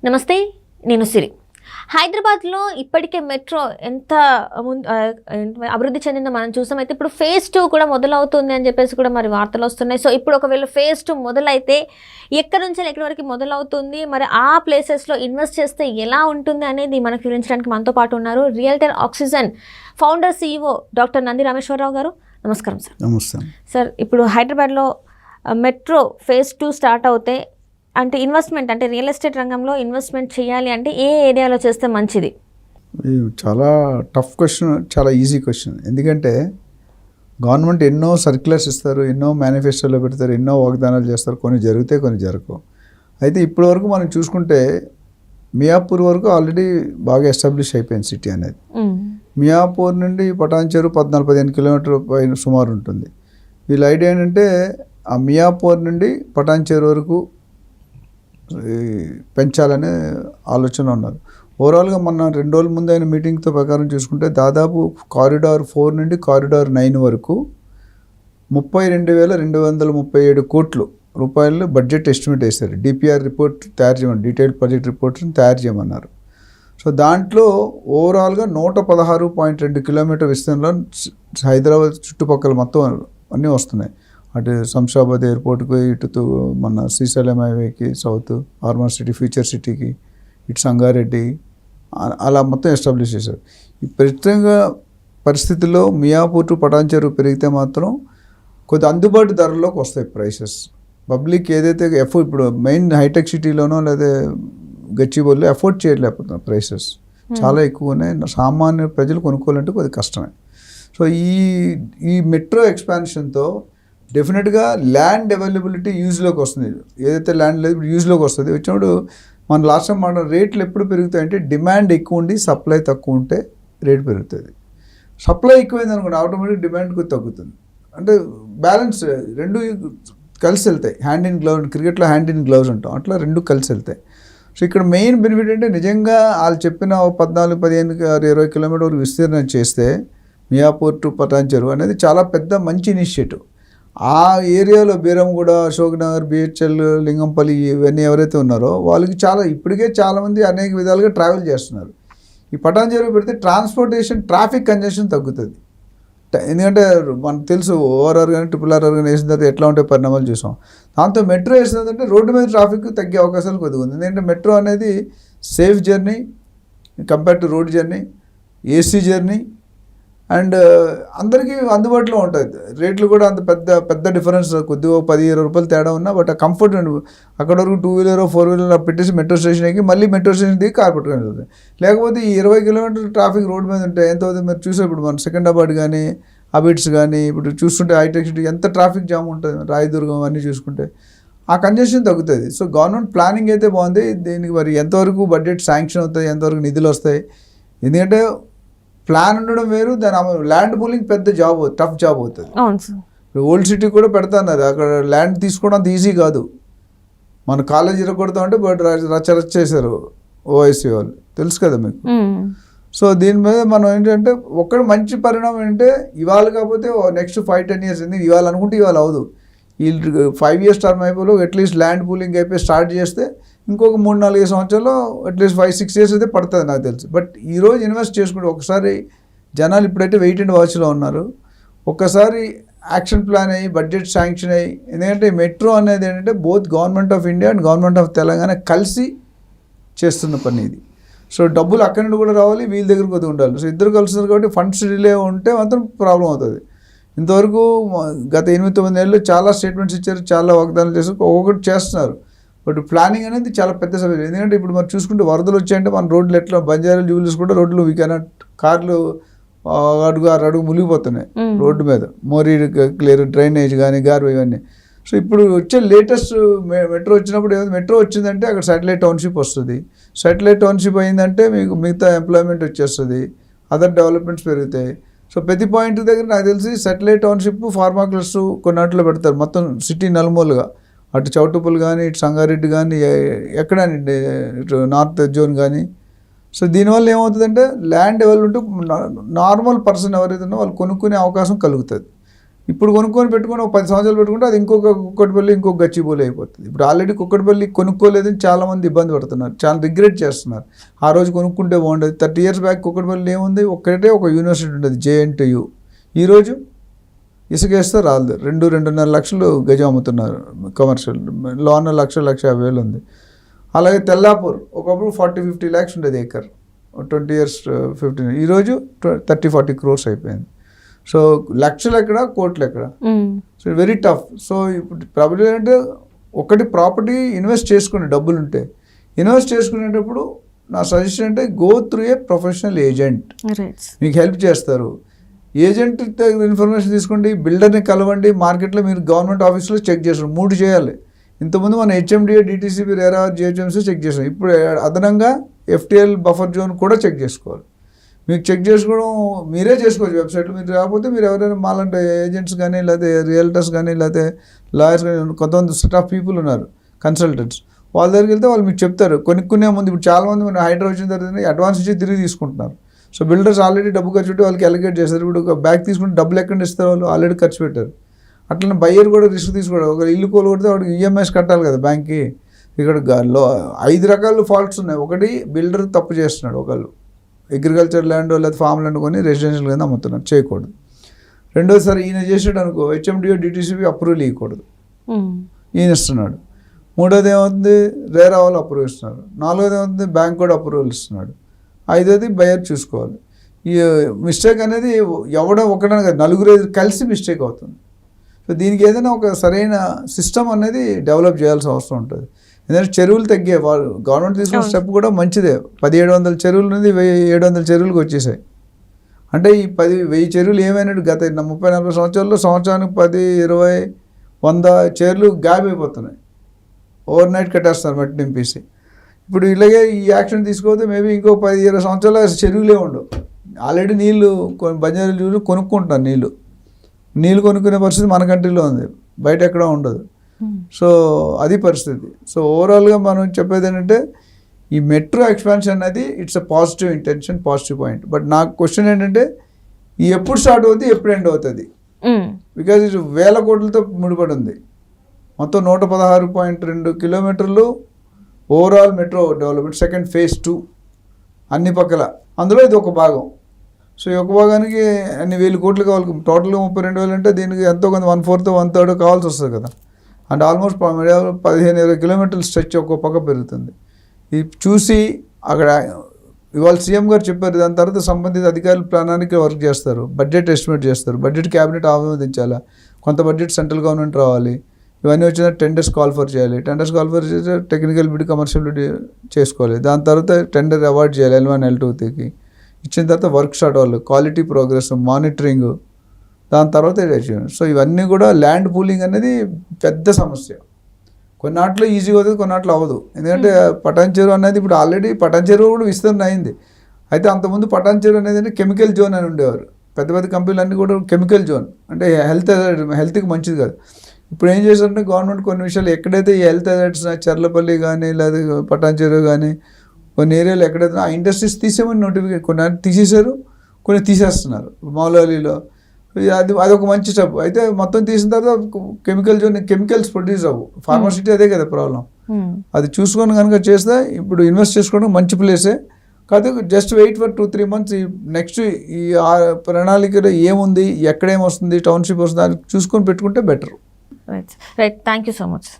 నమస్తే, నేను సిరి. హైదరాబాద్లో ఇప్పటికే మెట్రో ఎంత అభివృద్ధి చెందిందో మనం చూసామైతే ఇప్పుడు ఫేజ్ 2 కూడా మొదలవుతుంది అని చెప్పేసి కూడా మరి వార్తలు వస్తున్నాయి. సో ఇప్పుడు ఒకవేళ ఫేజ్ 2 మొదలైతే ఎక్కడి నుంచి ఎక్కడి వరకు మొదలవుతుంది, మరి ఆ ప్లేసెస్లో ఇన్వెస్ట్ చేస్తే ఎలా ఉంటుంది అనేది మనకు వివరించడానికి మనతో పాటు ఉన్నారు realtor oxygen founder CEO doctor Nandi Rameshwar Rao గారు. నమస్కారం సార్. నమస్తే సార్, ఇప్పుడు హైదరాబాద్లో మెట్రో ఫేజ్ 2 స్టార్ట్ అవుతే అంటే ఇన్వెస్ట్మెంట్ అంటే రియల్ ఎస్టేట్ రంగంలో ఇన్వెస్ట్మెంట్ చేయాలి అంటే ఏ ఏరియాలో చేస్తే మంచిది? చాలా టఫ్ క్వశ్చన్, చాలా ఈజీ క్వశ్చన్. ఎందుకంటే గవర్నమెంట్ ఎన్నో సర్క్యులర్స్ ఇస్తారు, ఎన్నో మేనిఫెస్టోలో పెడతారు, ఎన్నో వాగ్దానాలు చేస్తారు. కొన్ని జరుగుతాయి, కొన్ని జరగవు. అయితే ఇప్పటి వరకు మనం చూసుకుంటే మియాపూర్ వరకు ఆల్రెడీ బాగా ఎస్టాబ్లిష్ అయిపోయింది సిటీ అనేది. మియాపూర్ నుండి పటాన్చెరు 14-15 కిలోమీటర్ పైన సుమారు ఉంటుంది. వీళ్ళ ఐడియా ఏంటంటే ఆ మియాపూర్ నుండి పటాన్చెరు వరకు పెంచాలనే ఆలోచన ఉన్నారు. ఓవరాల్గా మొన్న 2 రోజుల ముందు అయిన మీటింగ్తో ప్రకారం చూసుకుంటే దాదాపు కారిడార్ 4 నుండి కారిడార్ 9 వరకు 32,237 కోట్ల రూపాయలు బడ్జెట్ ఎస్టిమేట్ వేశారు. డిపిఆర్ రిపోర్ట్ తయారు చేయమని, డీటెయిల్డ్ ప్రాజెక్ట్ రిపోర్ట్ని తయారు చేయమన్నారు. సో దాంట్లో ఓవరాల్గా 116.2 కిలోమీటర్ విస్తీర్ణంలో హైదరాబాద్ చుట్టుపక్కల మొత్తం అన్నీ వస్తున్నాయి. అటు శంషాబాద్ ఎయిర్పోర్ట్కి, ఇటు మన శ్రీశైలం హైవేకి, సౌత్ ఆర్మర్ సిటీ, ఫ్యూచర్ సిటీకి, ఇటు సంగారెడ్డి, అలా మొత్తం ఎస్టాబ్లిష్ చేశారు. ఈ ప్రత్యేక పరిస్థితుల్లో మియాపూర్ టు పటాన్చెరు పెరిగితే మాత్రం కొద్ది అందుబాటు ధరల్లోకి వస్తాయి ప్రైసెస్. పబ్లిక్ ఏదైతే ఇప్పుడు మెయిన్ హైటెక్ సిటీలోనో లేదా గచ్చిబౌలిలో ఎఫోర్డ్ చేయలేకపోతున్నారు. ప్రైసెస్ చాలా ఎక్కువ ఉన్నాయి. సామాన్య ప్రజలు కొనుక్కోవాలంటే కొద్ది కష్టమే. సో ఈ మెట్రో ఎక్స్పాన్షన్తో డెఫినెట్గా ల్యాండ్ అవైలబిలిటీ యూజ్లోకి వస్తుంది. ఏదైతే ల్యాండ్ లేదు యూజ్లోకి వస్తుంది. వచ్చినప్పుడు మన లాస్ట్ టైం మన రేట్లు ఎప్పుడు పెరుగుతాయంటే డిమాండ్ ఎక్కువ ఉండి సప్లై తక్కువ ఉంటే రేట్ పెరుగుతుంది. సప్లై ఎక్కువైంది అనుకోండి, ఆటోమేటిక్ డిమాండ్ కొద్ది తగ్గుతుంది. అంటే బ్యాలెన్స్ రెండు కలిసి వెళ్తాయి. హ్యాండ్ ఇన్ గ్లౌజ్, క్రికెట్లో హ్యాండ్ ఇన్ గ్లౌజ్ అంటాం, అట్లా రెండు కలిసి వెళ్తాయి. సో ఇక్కడ మెయిన్ బెనిఫిట్ అంటే నిజంగా వాళ్ళు చెప్పిన 14, 15, 20 కిలోమీటర్ వరకు విస్తీర్ణం చేస్తే మియాపూర్ టు పటాన్చెరు అనేది చాలా పెద్ద మంచి ఇనిషియేటివ్. ఆ ఏరియాలో బీరంగూడ, అశోక్ నగర్, బిహెచ్ఎల్, లింగంపల్లి ఇవన్నీ ఎవరైతే ఉన్నారో వాళ్ళకి ఇప్పటికే చాలామంది అనేక విధాలుగా ట్రావెల్ చేస్తున్నారు. ఈ పటాన్చెరు పెడితే ట్రాన్స్పోర్టేషన్, ట్రాఫిక్ కంజెషన్ తగ్గుతుంది. ఎందుకంటే మనకు తెలుసు ORR కానీ RRR కానీ వేసిన తర్వాత ఎట్లా ఉంటే పరిణామాలు చూసాం. దాంతో మెట్రో వేసినదంటే రోడ్డు మీద ట్రాఫిక్ తగ్గే అవకాశాలు కొద్దిగా ఉంది. ఎందుకంటే మెట్రో అనేది safe journey compare to road journey, AC journey, and అందరికీ అందుబాటులో ఉంటుంది. రేట్లు కూడా అంత పెద్ద డిఫరెన్స్ కొద్దిగా 10-20 రూపాయలు తేడా ఉన్నా, బట్ ఆ కంఫర్ట్ అక్కడ వరకు 2 వీలర్ 4 వీలర్ పెట్టేసి మెట్రో స్టేషన్ ఎక్కి మళ్ళీ మెట్రో స్టేషన్ దిగి కార్ పెట్టుకొని వెళ్తుంది. లేకపోతే ఈ 20 కిలోమీటర్ ట్రాఫిక్ రోడ్ మీద ఉంటే ఎంత అవుతుంది మీరు చూసే. ఇప్పుడు మన సికింద్రాబాద్ కానీ, అబిడ్స్ కానీ, ఇప్పుడు చూస్తుంటే హైటెక్ సిటీ ఎంత ట్రాఫిక్ జామ్ ఉంటుంది, రాయదుర్గం అన్నీ చూసుకుంటే ఆ కంజెషన్ తగ్గుతుంది. సో గవర్నమెంట్ ప్లానింగ్ అయితే బాగుంది. దీనికి మరి ఎంతవరకు బడ్జెట్ శాంక్షన్ అవుతాయి, ఎంతవరకు నిధులు వస్తాయి. ఎందుకంటే ప్లాన్ ఉండడం వేరు, దాని ల్యాండ్ పూలింగ్ పెద్ద జాబ్, టఫ్ జాబ్ అవుతుంది. ఇప్పుడు ఓల్డ్ సిటీ కూడా పెడతాన్నారు, అక్కడ ల్యాండ్ తీసుకోవడం అంత ఈజీ కాదు. మన కాలేజ్ ఇరగొడతామంటే బట్ రచ్చ చేశారు OIC వాళ్ళు, తెలుసు కదా మీకు. సో దీని మీద మనం ఏంటంటే ఒక్కటి మంచి పరిణామం ఏంటంటే ఇవాళ కాకపోతే నెక్స్ట్ 5-10 ఇయర్స్ ఎందుకు ఇవాళ అనుకుంటే ఇవాళ అవదు. ఈ 5 ఇయర్స్ టర్మ్ అయిపోయి అట్లీస్ట్ ల్యాండ్ పూలింగ్ అయిపోయి స్టార్ట్ చేస్తే ఇంకొక 3-4 సంవత్సరాల్లో అట్లీస్ట్ 5-6 ఇయర్స్ అయితే పడుతుంది నాకు తెలుసు. బట్ ఈరోజు ఇన్వెస్ట్ చేసుకుంటే ఒకసారి జనాలు ఇప్పుడైతే వెయిట్ అండ్ వాచ్లో ఉన్నారు. ఒక్కసారి యాక్షన్ ప్లాన్ అయ్యి బడ్జెట్ శాంక్షన్ అయ్యి, ఎందుకంటే మెట్రో అనేది ఏంటంటే both government of India and government of Telangana కలిసి చేస్తున్న పని ఇది. సో డబ్బులు అక్కడి నుండి కూడా రావాలి, వీళ్ళ దగ్గర కొద్దిగా ఉండాలి. సో ఇద్దరు కలుస్తున్నారు కాబట్టి ఫండ్స్ డిలే ఉంటే మాత్రం ప్రాబ్లం అవుతుంది. ఇంతవరకు గత 8-9 ఏళ్ళు చాలా స్టేట్మెంట్స్ ఇచ్చారు, చాలా వాగ్దానాలు చేశారు, ఒక్కొక్కటి చేస్తున్నారు. బట్ ప్లానింగ్ అనేది చాలా పెద్ద సమస్య. ఎందుకంటే ఇప్పుడు మనం చూసుకుంటే వరదలు వచ్చాయంటే మన రోడ్లు ఎట్లా బంజారా జూబ్లీస్ కూడా రోడ్లు వీ కెనాట్, కార్లు 6 అడుగు మునిగిపోతున్నాయి రోడ్డు మీద, మోరీ క్లియర్, డ్రైనేజ్ కానీ గారు ఇవన్నీ. సో ఇప్పుడు వచ్చే లేటెస్ట్ మెట్రో వచ్చినప్పుడు ఏమైంది, మెట్రో వచ్చిందంటే అక్కడ శాటిలైట్ టౌన్షిప్ వస్తుంది. శాటిలైట్ టౌన్షిప్ అయిందంటే మీకు మిగతా ఎంప్లాయ్మెంట్ వచ్చేస్తుంది, అదర్ డెవలప్మెంట్స్ పెరుగుతాయి. సో ప్రతి పాయింట్ దగ్గర నాకు తెలిసి శాటిలైట్ టౌన్షిప్, ఫార్మా క్లస్టర్ కొన్నాటిలో పెడతారు మొత్తం సిటీ నలుమూలుగా. అటు చౌటుప్పల్ కానీ, ఇటు సంగారెడ్డి కానీ, ఎక్కడానండి ఇటు నార్త్ జోన్ కానీ. సో దీనివల్ల ఏమవుతుందంటే ల్యాండ్ అవైలబిలిటీ నార్మల్ పర్సన్ ఎవరైతే ఉన్నా వాళ్ళు కొనుక్కునే అవకాశం కలుగుతుంది. ఇప్పుడు కొనుక్కొని పెట్టుకొని ఒక 10 సంవత్సరాలు పెట్టుకుంటే అది కుక్కటిపల్లి ఇంకొక గచ్చిబౌలి అయిపోతుంది. ఇప్పుడు ఆల్రెడీ కుక్కటిపల్లి కొనుక్కోలేదని చాలామంది ఇబ్బంది పడుతున్నారు, చాలా రిగ్రెట్ చేస్తున్నారు. ఆ రోజు కొనుక్కుంటే బాగుండేది. 30 years బ్యాక్ కుక్కటిపల్లి ఏముంది, ఒక్కటే ఒక యూనివర్సిటీ ఉండేది, JNTU. ఈరోజు ఇసుక వేస్తే రాదు, 2-2.5 లక్షలు గజం అమ్ముతున్నారు కమర్షియల్, లోన 1,50,000 ఉంది. అలాగే తెల్లాపూర్ ఒకప్పుడు 40-50 lakhs ఉండేది ఏకర్ 20 years 15, ఈరోజు 30-40 crores అయిపోయింది. సో లక్షలు ఎక్కడ, కోట్లు ఎక్కడ, సో వెరీ టఫ్. సో ఇప్పుడు ప్రాపర్టీ అంటే ఒకటి ప్రాపర్టీ ఇన్వెస్ట్ చేసుకునే డబ్బులు ఉంటే, ఇన్వెస్ట్ చేసుకునేటప్పుడు నా సజెషన్ అంటే go through a professional agent, మీకు హెల్ప్ చేస్తారు. ఏజెంట్ ఇన్ఫర్మేషన్ తీసుకోండి, బిల్డర్ని కలవండి, మార్కెట్లో మీరు గవర్నమెంట్ ఆఫీస్లో చెక్ చేస్తారు. 3 చేయాలి. ఇంతకుముందు మనం HMDA, DTCP, RERA, GHMC check చేసాం. ఇప్పుడు అదనంగా FTL బఫర్ జోన్ కూడా చెక్ చేసుకోవాలి. మీకు చెక్ చేసుకోవడం మీరే చేసుకోవచ్చు వెబ్సైట్లో. మీరు రాకపోతే మీరు ఎవరైనా మాలాంటి ఏజెంట్స్ కానీ, లేకపోతే రియల్టర్స్ కానీ, లేకపోతే లాయర్స్ కానీ, కొంతమంది సెట్ ఆఫ్ పీపుల్ ఉన్నారు కన్సల్టెంట్స్, వాళ్ళ దగ్గరికి వెళ్తే వాళ్ళు మీకు చెప్తారు. కొనుక్కునే ముందు ఇప్పుడు చాలామంది మన హైదరాబాద్ వచ్చిన తర్వాత అడ్వాన్స్ ఇచ్చి తిరిగి తీసుకుంటున్నారు. సో బిల్డర్స్ ఆల్రెడీ డబ్బు ఖర్చు పెట్టి వాళ్ళకి అలొకేట్ చేస్తారు. ఇప్పుడు ఒక బ్యాగ్ తీసుకుంటే డబ్బులు ఎక్కడ ఇస్తారు, వాళ్ళు ఆల్రెడీ ఖర్చు పెట్టారు. అట్లనే బయ్యర్ కూడా రిస్క్ తీసుకోవడం. ఒక ఇల్లు కొనుక్కొడితే వాడికి EMIs కట్టాలి కదా బ్యాంక్కి. ఇక్కడ 5 రకాల ఫాల్ట్స్ ఉన్నాయి. ఒకటి బిల్డర్ తప్పు చేస్తున్నాడు, ఒకళ్ళు అగ్రికల్చర్ ల్యాండ్ లేదా ఫామ్ ల్యాండ్ కొని రెసిడెన్షియల్ కింద అమ్ముతున్నారు, చేయకూడదు. రెండోసారి ఈయన చేసాడు అనుకో, HMDA, DTCP అప్రూవల్ ఇవ్వకూడదు, ఈయన ఇస్తున్నాడు. మూడోది ఏమవుతుంది, RERA వాళ్ళు అప్రూవల్ ఇస్తున్నారు. నాలుగోది ఏమవుతుంది, బ్యాంక్ కూడా అప్రూవల్ ఇస్తున్నాడు. ఐదోది బయర్ చూసుకోవాలి. ఈ మిస్టేక్ అనేది ఎవడో ఒకటనే కాదు, 4-5 కలిసి మిస్టేక్ అవుతుంది. సో దీనికి ఏదైనా ఒక సరైన సిస్టమ్ అనేది డెవలప్ చేయాల్సిన అవసరం ఉంటుంది. ఎందుకంటే చెరువులు తగ్గే, వాళ్ళు గవర్నమెంట్ తీసుకున్న స్టెప్ కూడా మంచిదే. 1700 చెరువులు నుండి 1700 చెరువులకు వచ్చేసాయి. అంటే ఈ 1000 చెరువులు ఏమైనట్టు గత 30-40 సంవత్సరాల్లో సంవత్సరానికి 10, 20, 100 చెరువులు గ్యాప్ అయిపోతున్నాయి. ఓవర్ నైట్ కట్టేస్తున్నారు మట్టి నింపేసి. ఇప్పుడు ఇలాగే ఈ యాక్షన్ తీసుకోతే మేబీ ఇంకో 10-20 సంవత్సరాలు చెరువులే ఉండవు. ఆల్రెడీ నీళ్ళు బంజారాలు కొనుక్కుంటున్నారు, నీళ్ళు కొనుక్కునే పరిస్థితి మన కంట్రీలో ఉంది, బయట ఎక్కడ ఉండదు. సో అది పరిస్థితి. సో ఓవరాల్గా మనం చెప్పేది ఏంటంటే ఈ మెట్రో ఎక్స్పాన్షన్ అనేది it's a positive intention, positive point. But నాకు క్వశ్చన్ ఏంటంటే ఈ ఎప్పుడు స్టార్ట్ అవుతుంది, ఎప్పుడు ఎండ్ అవుతుంది? బికాజ్ ఇది 1000 కోట్లతో ముడిపడి ఉంది. మొత్తం 116.2 కిలోమీటర్లు overall metro development, second phase 2 అన్ని పక్కల, అందులో ఇది ఒక భాగం. సో ఈ ఒక భాగానికి అన్ని 1000 కోట్లు కావాలి. టోటల్గా 32,000 అంటే దీనికి ఎంతో కొంత 1/4, 1/3 కావాల్సి వస్తుంది కదా. అండ్ ఆల్మోస్ట్ 15-20 కిలోమీటర్ల స్ట్రెచ్ ఒక్కో పక్క పెరుగుతుంది. ఇది చూసి అక్కడ ఇవాళ సీఎం గారు చెప్పారు, దాని తర్వాత సంబంధిత అధికారులు ప్లానానికి వర్క్ చేస్తారు, బడ్జెట్ ఎస్టిమేట్ చేస్తారు, బడ్జెట్ క్యాబినెట్ ఆమోదించాలా, కొంత బడ్జెట్ సెంట్రల్ గవర్నమెంట్ రావాలి, ఇవన్నీ వచ్చిన టెండర్స్ కాల్ ఫర్ చేయాలి, టెండర్స్ కాల్ ఫర్ చేస్తే టెక్నికల్ బిడ్, కమర్షియల్ బిడ్ చేసుకోవాలి, దాని తర్వాత టెండర్ అవార్డ్ చేయాలి L1, L2కి. ఇచ్చిన తర్వాత వర్క్ స్టార్ట్ అవ్వాలి, క్వాలిటీ ప్రోగ్రెస్, మానిటరింగ్, దాని తర్వాత అచీవ్మెంట్. సో ఇవన్నీ కూడా ల్యాండ్ పూలింగ్ అనేది పెద్ద సమస్య. కొన్నాట్లో ఈజీగా అవుతుంది, కొన్నాట్లో అవ్వదు. ఎందుకంటే పటాన్ చెరువు అనేది ఇప్పుడు ఆల్రెడీ పటాన్ చెరువు కూడా విస్తరణ అయింది. అయితే అంతకుముందు పటాన్ చెరువు అనేది కెమికల్ జోన్ అని ఉండేవారు. పెద్ద పెద్ద కంపెనీలు అన్నీ కూడా కెమికల్ జోన్, అంటే హెల్త్కి మంచిది కాదు. ఇప్పుడు ఏం చేశారంటే గవర్నమెంట్ కొన్ని విషయాలు ఎక్కడైతే ఈ హెల్త్ అజెట్స్, చర్లపల్లి కానీ లేదా పటాన్ చెరువు కానీ కొన్ని ఏరియాలో ఎక్కడైతే ఆ ఇండస్ట్రీస్ తీసేమని నోటిఫికేషన్, కొన్ని తీసేశారు, కొన్ని తీసేస్తున్నారు. మౌలాలీలో అదొక మంచి స్టెప్. అయితే మొత్తం తీసిన తర్వాత కెమికల్ జోన్, కెమికల్స్ ప్రొడ్యూస్ అవ్వు. ఫార్మసిటీ అదే కదా ప్రాబ్లం. అది చూసుకొని కనుక చేస్తే ఇప్పుడు ఇన్వెస్ట్ చేసుకోవడం మంచి ప్లేసే కాదు. Just wait for 2-3 months. Next ఈ ప్రణాళికలో ఏముంది, ఎక్కడేమొస్తుంది, టౌన్షిప్ వస్తుంది, అది చూసుకొని పెట్టుకుంటే better. Right, thank you so much.